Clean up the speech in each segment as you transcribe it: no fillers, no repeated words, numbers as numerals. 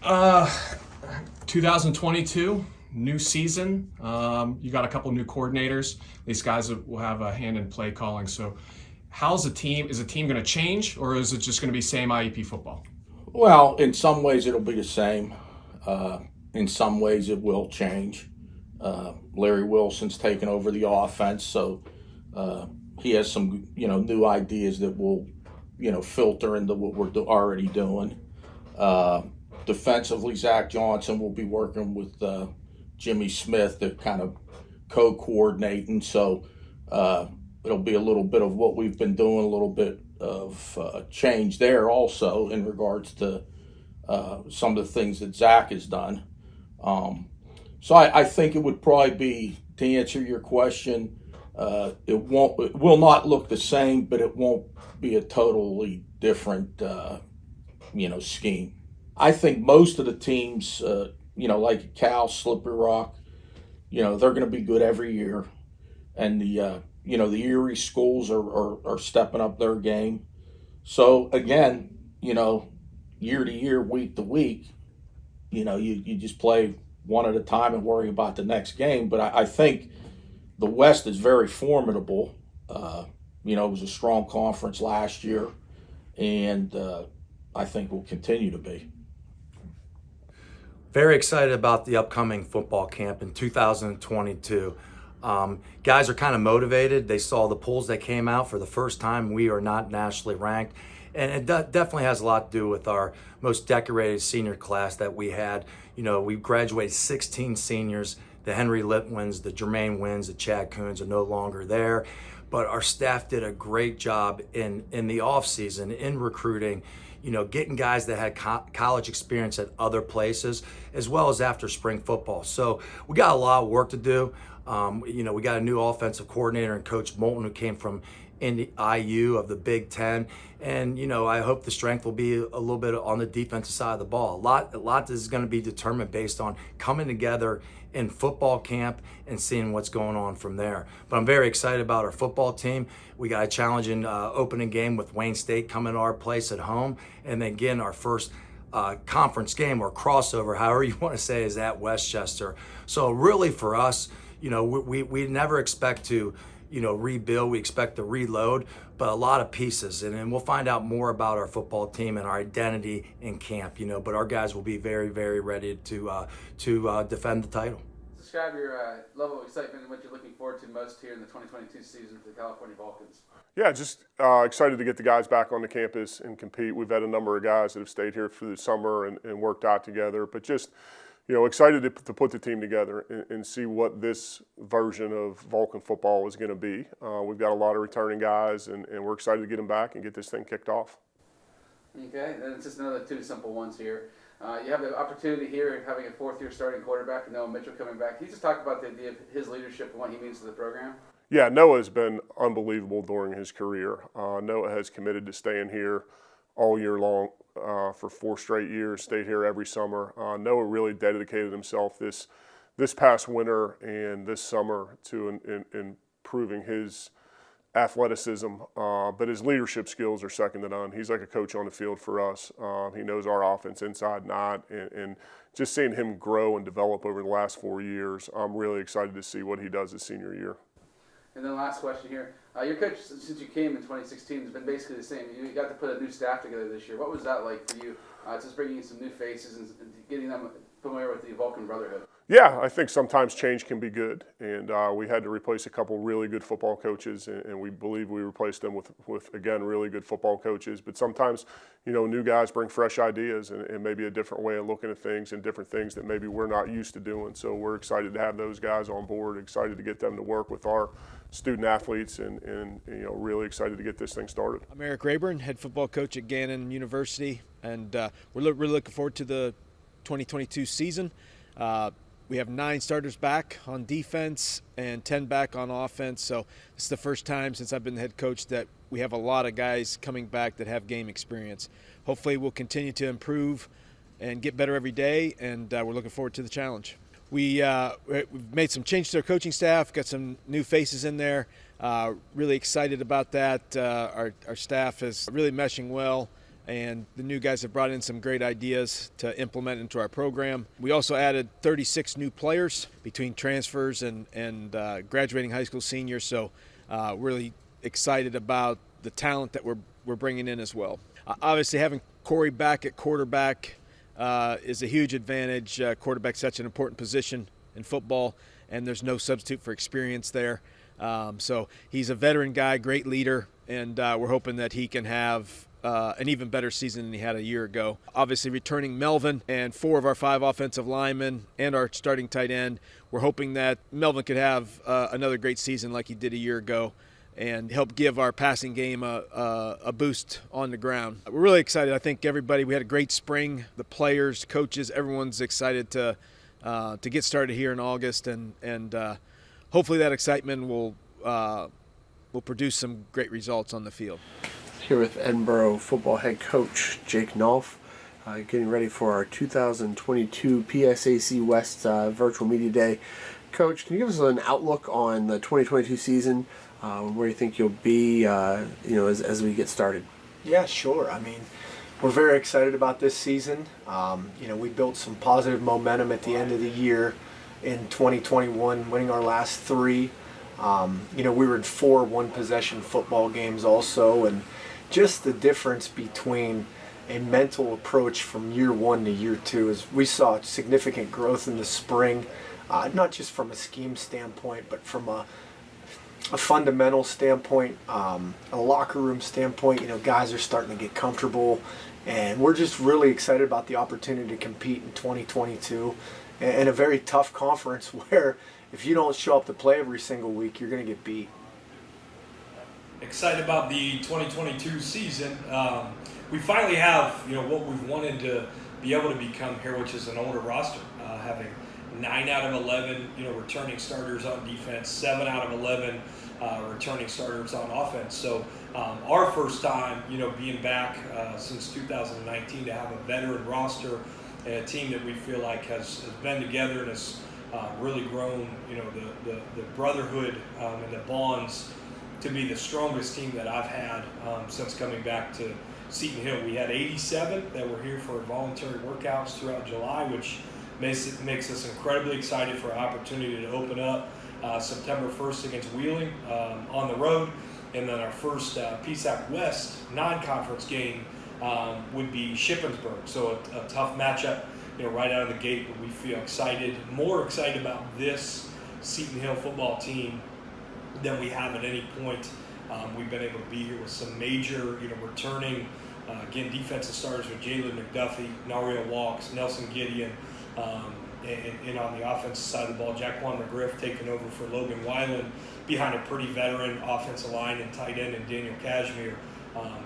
Uh, 2022, new season. You got a couple new coordinators. These guys will have a hand in play calling. So, how's the team? Is the team going to change, or is it just going to be same IEP football? Well, in some ways it'll be the same. In some ways it will change. Larry Wilson's taken over the offense, so he has some new ideas that will filter into what we're already doing. Defensively, Zach Johnson will be working with Jimmy Smith to kind of co-coordinating. So it'll be a little bit of what we've been doing, a little bit of change there also in regards to some of the things that Zach has done. So I think it would probably be, to answer your question, it will not look the same, but it won't be a totally different scheme. I think most of the teams, like Cal, Slippery Rock, they're going to be good every year, and the Erie schools are stepping up their game. So again, year to year, week to week, you just play one at a time and worry about the next game. But I think the West is very formidable. It was a strong conference last year, and I think will continue to be. Very excited about the upcoming football camp in 2022. Guys are kind of motivated. They saw the polls that came out for the first time. We are not nationally ranked. And it definitely has a lot to do with our most decorated senior class that we had. We graduated 16 seniors. The Henry Litwins, the Jermaine Wins, the Chad Coons are no longer there. But our staff did a great job in the off season, in recruiting, getting guys that had college experience at other places, as well as after spring football. So we got a lot of work to do. We got a new offensive coordinator and Coach Moulton, who came from IU of the Big Ten. And, I hope the strength will be a little bit on the defensive side of the ball. A lot is going to be determined based on coming together in football camp and seeing what's going on from there. But I'm very excited about our football team. We got a challenging opening game with Wayne State coming to our place at home. And then again, our first conference game or crossover, however you want to say, is at Westchester. So really for us, we never expect to, rebuild. We expect to reload, but a lot of pieces. And we'll find out more about our football team and our identity in camp, but our guys will be very, very ready to defend the title. Describe your level of excitement and what you're looking forward to most here in the 2022 season for the California Vulcans. Yeah, just excited to get the guys back on the campus and compete. We've had a number of guys that have stayed here through the summer and worked out together, but just excited to put the team together and see what this version of Vulcan football is going to be. We've got a lot of returning guys, and we're excited to get them back and get this thing kicked off. Okay, then it's just another two simple ones here. You have the opportunity here of having a fourth-year starting quarterback, Noah Mitchell, coming back. Can you just talk about the idea of his leadership and what he means to the program? Yeah, Noah has been unbelievable during his career. Noah has committed to staying here all year long for 4 straight years, stayed here every summer. Noah really dedicated himself this past winter and this summer to improving his athleticism, but his leadership skills are second to none. He's like a coach on the field for us. He knows our offense inside and out, and just seeing him grow and develop over the last 4 years, I'm really excited to see what he does his senior year. And then last question here. Your coach, since you came in 2016, has been basically the same. You got to put a new staff together this year. What was that like for you, just bringing in some new faces and getting them familiar with the Vulcan Brotherhood? Yeah, I think sometimes change can be good, and we had to replace a couple really good football coaches, and we believe we replaced them with again, really good football coaches. But sometimes, new guys bring fresh ideas and maybe a different way of looking at things and different things that maybe we're not used to doing. So we're excited to have those guys on board, excited to get them to work with our student athletes, and really excited to get this thing started. I'm Eric Rayburn, head football coach at Ganon University, and we're really looking forward to the 2022 season. We have 9 starters back on defense and 10 back on offense. So it's the first time since I've been the head coach that we have a lot of guys coming back that have game experience. Hopefully we'll continue to improve and get better every day, and we're looking forward to the challenge. We've made some changes to our coaching staff, got some new faces in there. Really excited about that. Our staff is really meshing well, and the new guys have brought in some great ideas to implement into our program. We also added 36 new players between transfers and graduating high school seniors, so really excited about the talent that we're bringing in as well. Obviously, having Corey back at quarterback is a huge advantage. Quarterback's such an important position in football, and there's no substitute for experience there. So he's a veteran guy, great leader, and we're hoping that he can have an even better season than he had a year ago. Obviously, returning Melvin and 4 of our 5 offensive linemen and our starting tight end, we're hoping that Melvin could have another great season like he did a year ago and help give our passing game a boost on the ground. We're really excited. I think everybody, we had a great spring. The players, coaches, everyone's excited to get started here in August, and hopefully that excitement will produce some great results on the field. Here with Edinboro football head coach Jake Nolf, getting ready for our 2022 PSAC West Virtual Media Day. Coach, can you give us an outlook on the 2022 season, where you think you'll be, as we get started? Yeah, sure. I mean, we're very excited about this season. We built some positive momentum at the end of the year in 2021, winning our last 3. We were in 4 one-possession football games also, and just the difference between a mental approach from year 1 to year 2 is we saw significant growth in the spring, not just from a scheme standpoint, but from a fundamental standpoint, a locker room standpoint. Guys are starting to get comfortable, and we're just really excited about the opportunity to compete in 2022 in a very tough conference where if you don't show up to play every single week, you're going to get beat. Excited about the 2022 season. We finally have, what we've wanted to be able to become here, which is an older roster, having 9 out of 11, returning starters on defense, 7 out of 11 returning starters on offense. So our first time, being back since 2019 to have a veteran roster and a team that we feel like has been together and has really grown, the brotherhood and the bonds to be the strongest team that I've had since coming back to Seton Hill. We had 87 that were here for voluntary workouts throughout July, which makes us incredibly excited for our opportunity to open up September 1st against Wheeling on the road. And then our first PSAC West non-conference game would be Shippensburg. So a tough matchup, right out of the gate, but we feel more excited about this Seton Hill football team than we have at any point. We've been able to be here with some major, returning, again, defensive starters with Jalen McDuffie, Nario Walks, Nelson Gideon, and on the offensive side of the ball, Jaquan McGriff taking over for Logan Weiland behind a pretty veteran offensive line and tight end and Daniel Cashmere.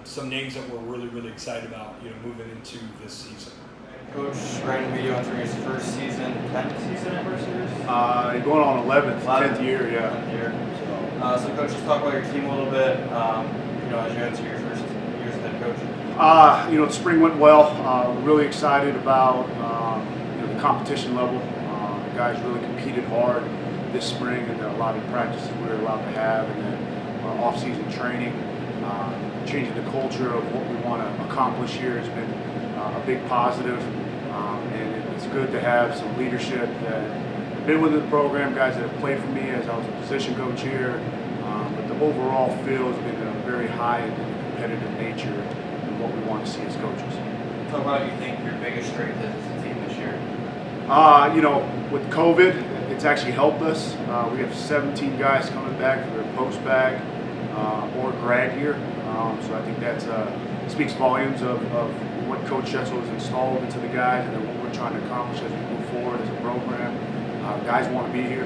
Some names that we're really, really excited about, moving into this season. Coach Brandon Video entering his first season, 10th season at Mercer's? Going on 11th, 10th year, yeah. 10th year. So Coach, just talk about your team a little bit, as you enter your first year as head coach. The spring went well. Really excited about the competition level. The guys really competed hard this spring, and a lot of practices we were allowed to have, and then off-season training. Changing the culture of what we want to accomplish here has been a big positive, and it's good to have some leadership that have been within the program, guys that have played for me as I was a position coach here. But the overall feel has been a very high and competitive nature in what we want to see as coaches. Talk about what you think your biggest strength is as a team this year. With COVID, it's actually helped us. We have 17 guys coming back for their post-back or grad year. So I think that speaks volumes of what Coach Schetzel has installed into the guys and what we're trying to accomplish as we move forward as a program. Guys want to be here.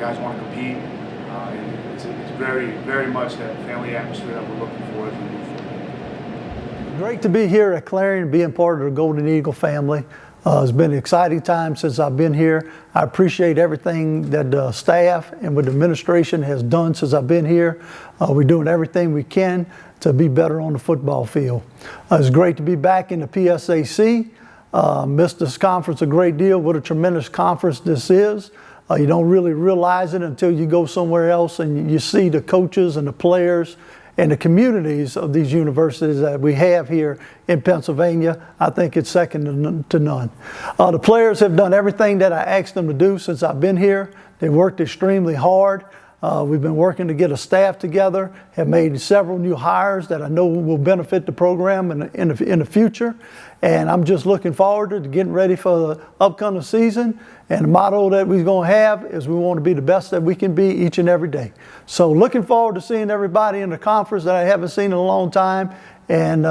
Guys want to compete. And it's very, very much that family atmosphere that we're looking for as we move forward. Great to be here at Clarion, being part of the Golden Eagle family. It's been an exciting time since I've been here. I appreciate everything that the staff and what the administration has done since I've been here. We're doing everything we can to be better on the football field. It's great to be back in the PSAC. Missed this conference a great deal. What a tremendous conference this is. You don't really realize it until you go somewhere else and you see the coaches and the players and the communities of these universities that we have here in Pennsylvania, I think it's second to none. The players have done everything that I asked them to do since I've been here. They worked extremely hard. We've been working to get a staff together, have made several new hires that I know will benefit the program in the future. And I'm just looking forward to getting ready for the upcoming season. And the motto that we're going to have is we want to be the best that we can be each and every day. So looking forward to seeing everybody in the conference that I haven't seen in a long time. And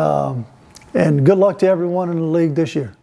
good luck to everyone in the league this year.